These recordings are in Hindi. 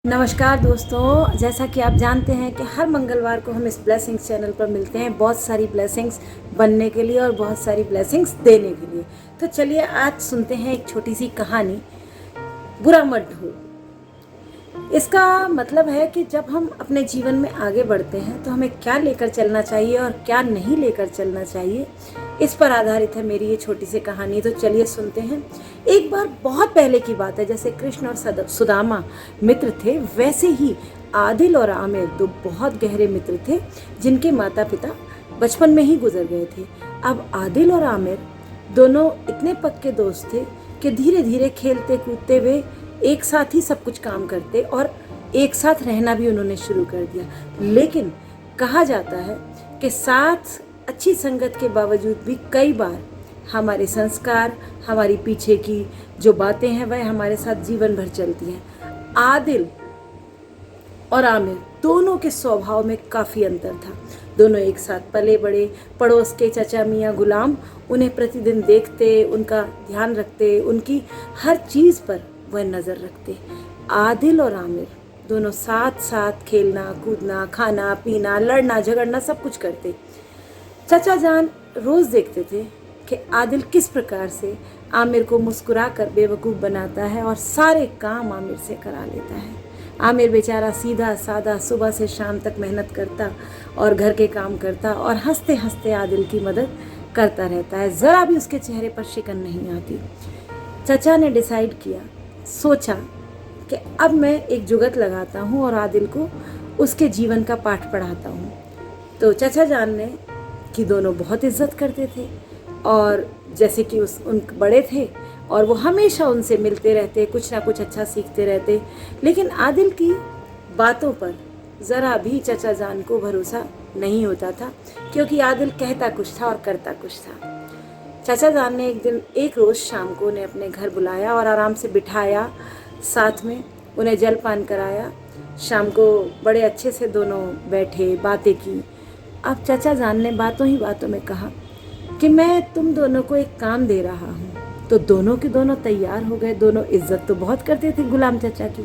नमस्कार दोस्तों, जैसा कि आप जानते हैं कि हर मंगलवार को हम इस ब्लेसिंग्स चैनल पर मिलते हैं बहुत सारी ब्लेसिंग्स बनने के लिए और बहुत सारी ब्लेसिंग्स देने के लिए। तो चलिए आज सुनते हैं एक छोटी सी कहानी, बुरा मत ढो। इसका मतलब है कि जब हम अपने जीवन में आगे बढ़ते हैं तो हमें क्या लेकर चलना चाहिए और क्या नहीं लेकर चलना चाहिए, इस पर आधारित है मेरी ये छोटी सी कहानी। तो चलिए सुनते हैं। एक बार बहुत पहले की बात है, जैसे कृष्ण और सुदामा मित्र थे, वैसे ही आदिल और आमिर दो बहुत गहरे मित्र थे जिनके माता पिता बचपन में ही गुजर गए थे। अब आदिल और आमिर दोनों इतने पक्के दोस्त थे कि धीरे धीरे खेलते कूदते हुए एक साथ ही सब कुछ काम करते और एक साथ रहना भी उन्होंने शुरू कर दिया। लेकिन कहा जाता है कि साथ अच्छी संगत के बावजूद भी कई बार हमारे संस्कार, हमारी पीछे की जो बातें हैं वह हमारे साथ जीवन भर चलती हैं। आदिल और आमिर दोनों के स्वभाव में काफ़ी अंतर था। दोनों एक साथ पले बड़े, पड़ोस के चचा मियाँ गुलाम उन्हें प्रतिदिन देखते, उनका ध्यान रखते, उनकी हर चीज़ पर वह नज़र रखते। आदिल और आमिर दोनों साथ साथ खेलना कूदना, खाना पीना, लड़ना झगड़ना सब कुछ करते। चचा जान रोज़ देखते थे कि आदिल किस प्रकार से आमिर को मुस्कुरा कर बेवकूफ़ बनाता है और सारे काम आमिर से करा लेता है। आमिर बेचारा सीधा सादा सुबह से शाम तक मेहनत करता और घर के काम करता और हंसते हंसते आदिल की मदद करता रहता है। ज़रा भी उसके चेहरे पर शिकन नहीं आती। चचा ने डिसाइड किया, सोचा कि अब मैं एक जुगत लगाता हूँ और आदिल को उसके जीवन का पाठ पढ़ाता हूँ। तो चचा जान ने कि दोनों बहुत इज्जत करते थे और जैसे कि उन बड़े थे और वो हमेशा उनसे मिलते रहते, कुछ ना कुछ अच्छा सीखते रहते। लेकिन आदिल की बातों पर ज़रा भी चचा जान को भरोसा नहीं होता था, क्योंकि आदिल कहता कुछ था और करता कुछ था। चाचा जान ने एक रोज़ शाम को उन्हें अपने घर बुलाया और आराम से बिठाया, साथ में उन्हें जलपान कराया। शाम को बड़े अच्छे से दोनों बैठे, बातें की। अब चाचा जान ने बातों ही बातों में कहा कि मैं तुम दोनों को एक काम दे रहा हूँ। तो दोनों के दोनों तैयार हो गए। दोनों इज्जत तो बहुत करते थे गुलाम चाचा की।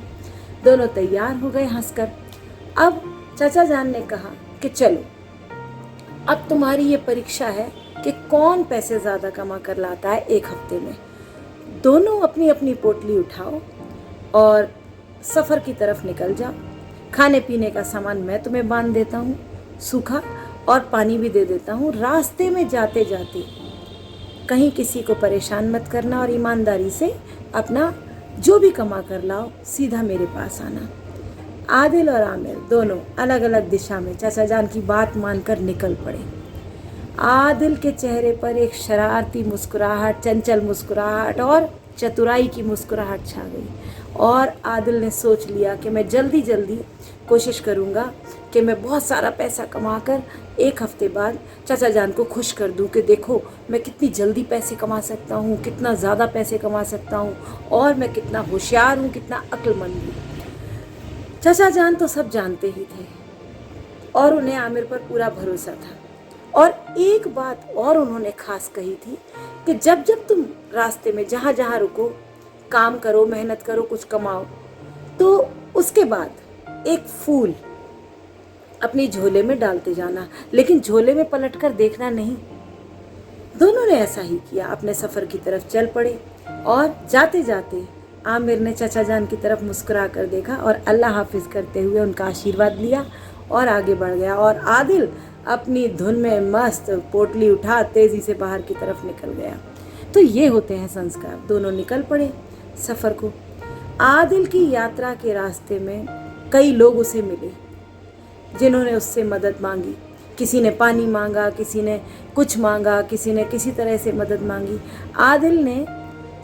दोनों तैयार हो गए हंसकर। अब चाचा जान ने कहा कि चलो, अब तुम्हारी ये परीक्षा है कि कौन पैसे ज़्यादा कमा कर लाता है एक हफ्ते में। दोनों अपनी अपनी पोटली उठाओ और सफ़र की तरफ निकल जाओ। खाने पीने का सामान मैं तुम्हें बांध देता हूँ, सूखा, और पानी भी दे देता हूँ। रास्ते में जाते जाते कहीं किसी को परेशान मत करना और ईमानदारी से अपना जो भी कमा कर लाओ सीधा मेरे पास आना। आदिल और आमिर दोनों अलग अलग दिशा में चाचा जान की बात मानकर निकल पड़े। आदिल के चेहरे पर एक शरारती मुस्कुराहट, चंचल मुस्कुराहट और चतुराई की मुस्कुराहट छा गई और आदिल ने सोच लिया कि मैं जल्दी जल्दी कोशिश करूँगा कि मैं बहुत सारा पैसा कमाकर एक हफ्ते बाद चाचा जान को खुश कर दूँ कि देखो मैं कितनी जल्दी पैसे कमा सकता हूँ, कितना ज़्यादा पैसे कमा सकता हूँ और मैं कितना होशियार हूँ, कितना अक्लमंद हूँ। चाचा जान तो सब जानते ही थे और उन्हें आमिर पर पूरा भरोसा था। और एक बात और उन्होंने खास कही थी कि जब जब तुम रास्ते में जहाँ जहाँ रुको, काम करो, मेहनत करो, कुछ कमाओ, तो उसके बाद एक फूल अपनी झोले में डालते जाना, लेकिन झोले में पलटकर देखना नहीं। दोनों ने ऐसा ही किया, अपने सफ़र की तरफ चल पड़े और जाते जाते आमिर ने चाचा जान की तरफ मुस्कुरा कर देखा और अल्लाह हाफिज़ करते हुए उनका आशीर्वाद लिया और आगे बढ़ गया। और आदिल अपनी धुन में मस्त पोटली उठा तेज़ी से बाहर की तरफ निकल गया। तो ये होते हैं संस्कार। दोनों निकल पड़े सफ़र को। आदिल की यात्रा के रास्ते में कई लोग उसे मिले जिन्होंने उससे मदद मांगी। किसी ने पानी मांगा, किसी ने कुछ मांगा, किसी ने किसी तरह से मदद मांगी। आदिल ने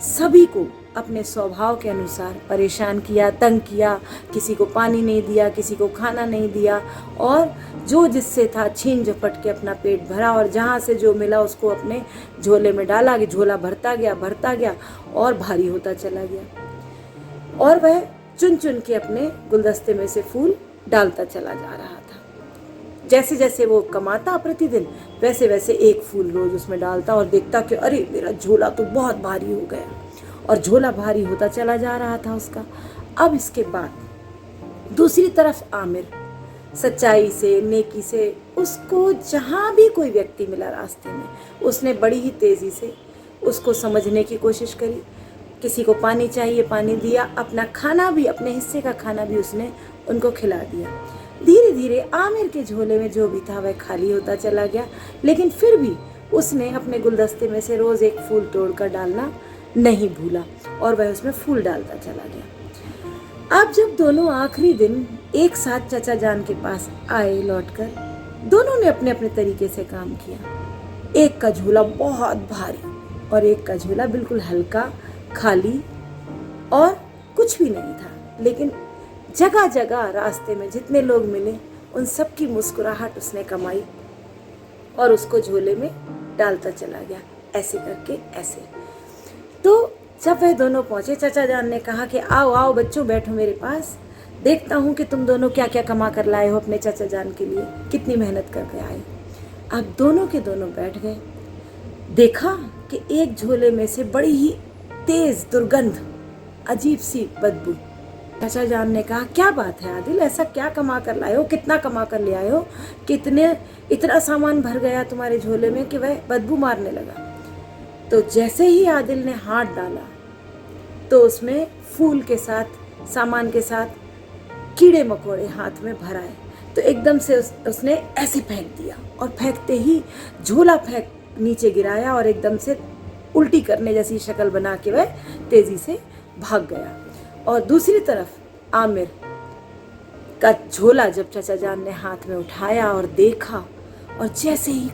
सभी को अपने स्वभाव के अनुसार परेशान किया, तंग किया। किसी को पानी नहीं दिया, किसी को खाना नहीं दिया और जो जिससे था छीन झपट के अपना पेट भरा और जहाँ से जो मिला उसको अपने झोले में डाला। झोला भरता गया और भारी होता चला गया और वह चुन चुन के अपने गुलदस्ते में से फूल डालता चला जा रहा था। जैसे जैसे वो कमाता प्रतिदिन वैसे वैसे एक फूल रोज़ उसमें डालता और देखता कि अरे मेरा झोला तो बहुत भारी हो गया, और झोला भारी होता चला जा रहा था उसका। अब इसके बाद दूसरी तरफ आमिर सच्चाई से, नेकी से, उसको जहाँ भी कोई व्यक्ति मिला रास्ते में, उसने बड़ी ही तेज़ी से उसको समझने की कोशिश करी। किसी को पानी चाहिए, पानी दिया, अपना खाना भी, अपने हिस्से का खाना भी उसने उनको खिला दिया। धीरे धीरे आमिर के झोले में जो भी था वह खाली होता चला गया, लेकिन फिर भी उसने अपने गुलदस्ते में से रोज़ एक फूल तोड़कर डालना नहीं भूला और वह उसमें फूल डालता चला गया। अब जब दोनों आखिरी दिन एक साथ चाचा जान के पास आए लौटकर, दोनों ने अपने अपने तरीके से काम किया। एक का झोला बहुत भारी और एक का झोला बिल्कुल हल्का, खाली और कुछ भी नहीं था, लेकिन जगह जगह रास्ते में जितने लोग मिले उन सब की मुस्कुराहट उसने कमाई और उसको झोले में डालता चला गया, ऐसे करके ऐसे। तो जब वह दोनों पहुँचे, चाचा जान ने कहा कि आओ आओ बच्चों, बैठो मेरे पास, देखता हूँ कि तुम दोनों क्या क्या कमा कर लाए हो अपने चाचा जान के लिए, कितनी मेहनत करके आए। अब दोनों के दोनों बैठ गए। देखा कि एक झोले में से बड़ी ही तेज दुर्गंध, अजीब सी बदबू। चाचा जान ने कहा, क्या बात है आदिल, ऐसा क्या कमा कर लाए हो, कितना कमा कर ले आए हो, कितने इतना सामान भर गया तुम्हारे झोले में कि वह बदबू मारने लगा। तो जैसे ही आदिल ने हाथ डाला तो उसमें फूल के साथ, सामान के साथ कीड़े मकोड़े हाथ में भर आए। तो एकदम से उसने ऐसे फेंक दिया और फेंकते ही झोला फेंक नीचे गिराया और एकदम से उल्टी करने जैसी शक्ल बना के वह तेजी से भाग गया। और दूसरी तरफ आमिर का झोला जब चाचा जान ने हाथ में उठाया और देखा, और जैसे ही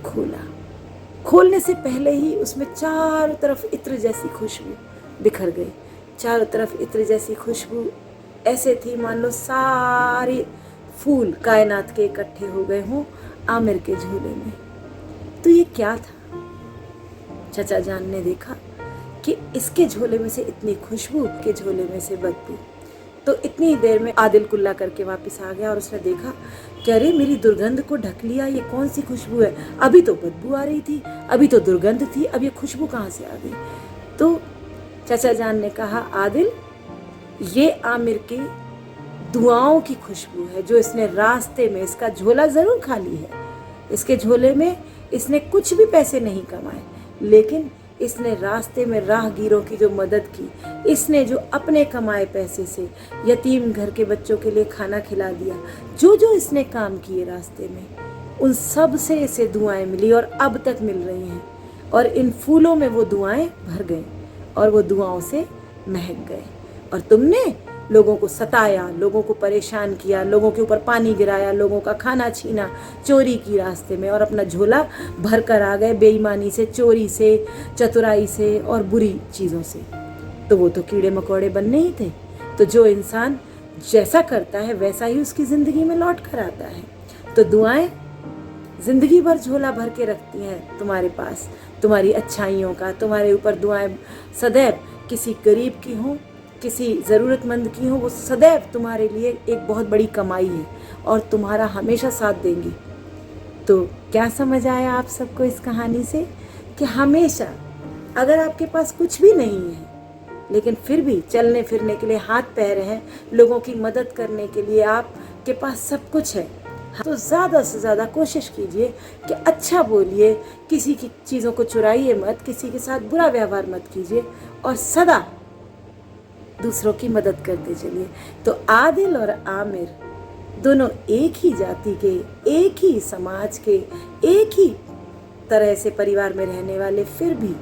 खोलने से पहले ही उसमें चारों तरफ इत्र जैसी खुशबू बिखर गई। चारों तरफ इत्र जैसी खुशबू ऐसे थी मान लो सारे फूल कायनात के इकट्ठे हो गए हों आमिर के झोले में। तो ये क्या था? चाचा जान ने देखा कि इसके झोले में से इतनी खुशबू, के झोले में से बदबू। तो इतनी देर में आदिल कुल्ला करके वापस आ गया और उसने देखा कि अरे मेरी दुर्गंध को ढक लिया, ये कौन सी खुशबू है? अभी तो बदबू आ रही थी, अभी तो दुर्गंध थी, अब ये खुशबू कहाँ से आ गई? तो चाचा जान ने कहा, आदिल ये आमिर की दुआओं की खुशबू है जो इसने रास्ते में, इसका झोला ज़रूर खाली है, इसके झोले में इसने कुछ भी पैसे नहीं कमाए, लेकिन इसने रास्ते में राहगीरों की जो मदद की, इसने जो अपने कमाए पैसे से यतीम घर के बच्चों के लिए खाना खिला दिया, जो जो इसने काम किए रास्ते में, उन सब से इसे दुआएं मिली और अब तक मिल रही हैं। और इन फूलों में वो दुआएं भर गई और वो दुआओं से महक गए। और तुमने लोगों को सताया, लोगों को परेशान किया, लोगों के ऊपर पानी गिराया, लोगों का खाना छीना, चोरी की रास्ते में, और अपना झोला भर कर आ गए बेईमानी से, चोरी से, चतुराई से और बुरी चीज़ों से। तो वो तो कीड़े मकोड़े बनने ही थे। तो जो इंसान जैसा करता है वैसा ही उसकी ज़िंदगी में लौट कर आता है। तो दुआएं ज़िंदगी भर झोला भर के रखती हैं तुम्हारे पास, तुम्हारी अच्छाइयों का। तुम्हारे ऊपर दुआएं सदैव किसी गरीब की हों, किसी ज़रूरतमंद की हो, वो सदैव तुम्हारे लिए एक बहुत बड़ी कमाई है और तुम्हारा हमेशा साथ देंगी। तो क्या समझ आया आप सबको इस कहानी से? कि हमेशा अगर आपके पास कुछ भी नहीं है लेकिन फिर भी चलने फिरने के लिए हाथ पैर हैं, लोगों की मदद करने के लिए आपके पास सब कुछ है, तो ज़्यादा से ज़्यादा कोशिश कीजिए कि अच्छा बोलिए, किसी की चीज़ों को चुराइए मत, किसी के साथ बुरा व्यवहार मत कीजिए और सदा दूसरों की मदद करते चलिए। तो आदिल और आमिर दोनों एक ही जाति के, एक ही समाज के, एक ही तरह से परिवार में रहने वाले, फिर भी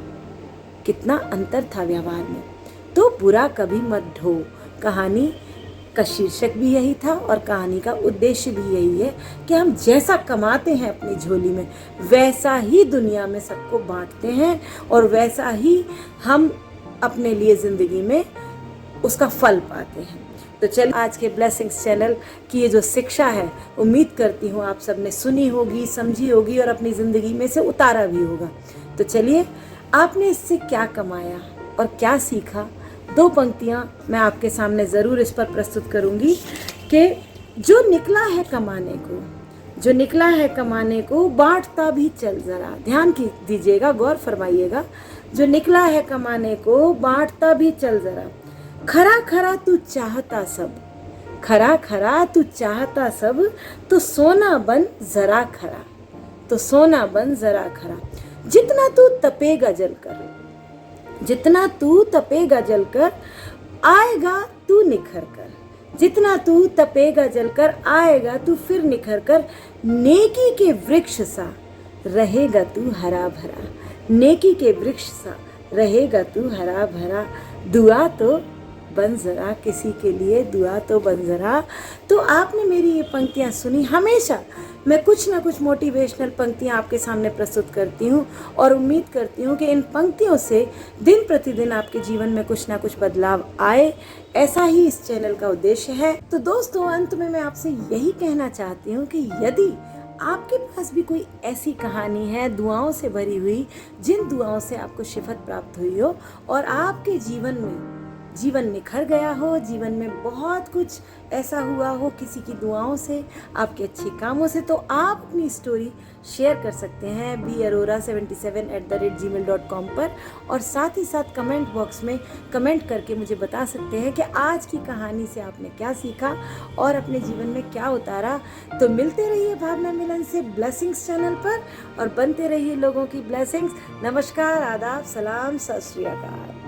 कितना अंतर था व्यवहार में। तो बुरा कभी मत ढो। कहानी का शीर्षक भी यही था और कहानी का उद्देश्य भी यही है कि हम जैसा कमाते हैं अपनी झोली में, वैसा ही दुनिया में सबको बांटते हैं और वैसा ही हम अपने लिए ज़िंदगी में उसका फल पाते हैं। तो चलिए, आज के ब्लेसिंग्स चैनल की ये जो शिक्षा है, उम्मीद करती हूँ आप सबने सुनी होगी, समझी होगी और अपनी ज़िंदगी में से उतारा भी होगा। तो चलिए, आपने इससे क्या कमाया और क्या सीखा, दो पंक्तियाँ मैं आपके सामने ज़रूर इस पर प्रस्तुत करूँगी कि जो निकला है कमाने को बांटता भी चल। ज़रा ध्यान दीजिएगा, गौर फरमाइएगा। जो निकला है कमाने को बांटता भी चल ज़रा, खरा खरा तू चाहता सब, खरा खरा तू चाहता सब, तो सोना बन जरा खरा, तो सोना बन जरा खरा। जितना तू तपेगा जलकर, जितना तू तपेगा जलकर, आएगा तू निखर कर। जितना तू तपेगा जलकर, आएगा तू फिर निखर कर। नेकी के वृक्ष सा रहेगा तू हरा भरा, नेकी के वृक्ष सा रहेगा तू हरा भरा। दुआ तो बन जरा किसी के लिए, दुआ तो बन जरा। तो आपने मेरी ये पंक्तियाँ सुनी। हमेशा मैं कुछ ना कुछ मोटिवेशनल पंक्तियाँ आपके सामने प्रस्तुत करती हूँ और उम्मीद करती हूँ कि इन पंक्तियों से दिन प्रतिदिन आपके जीवन में कुछ ना कुछ बदलाव आए। ऐसा ही इस चैनल का उद्देश्य है। तो दोस्तों, अंत में मैं आपसे यही कहना चाहती हूँ कि यदि आपके पास भी कोई ऐसी कहानी है दुआओं से भरी हुई, जिन दुआओं से आपको शिफत प्राप्त हुई हो और आपके जीवन निखर गया हो, जीवन में बहुत कुछ ऐसा हुआ हो किसी की दुआओं से, आपके अच्छे कामों से, तो आप अपनी स्टोरी शेयर कर सकते हैं barora77@gmail.com पर। और साथ ही साथ कमेंट बॉक्स में कमेंट करके मुझे बता सकते हैं कि आज की कहानी से आपने क्या सीखा और अपने जीवन में क्या उतारा। तो मिलते रहिए भावना मिलन से ब्लेसिंग्स चैनल पर और बनते रहिए लोगों की ब्लेसिंग्स। नमस्कार, आदाब, सलाम, सत श्री अकाल।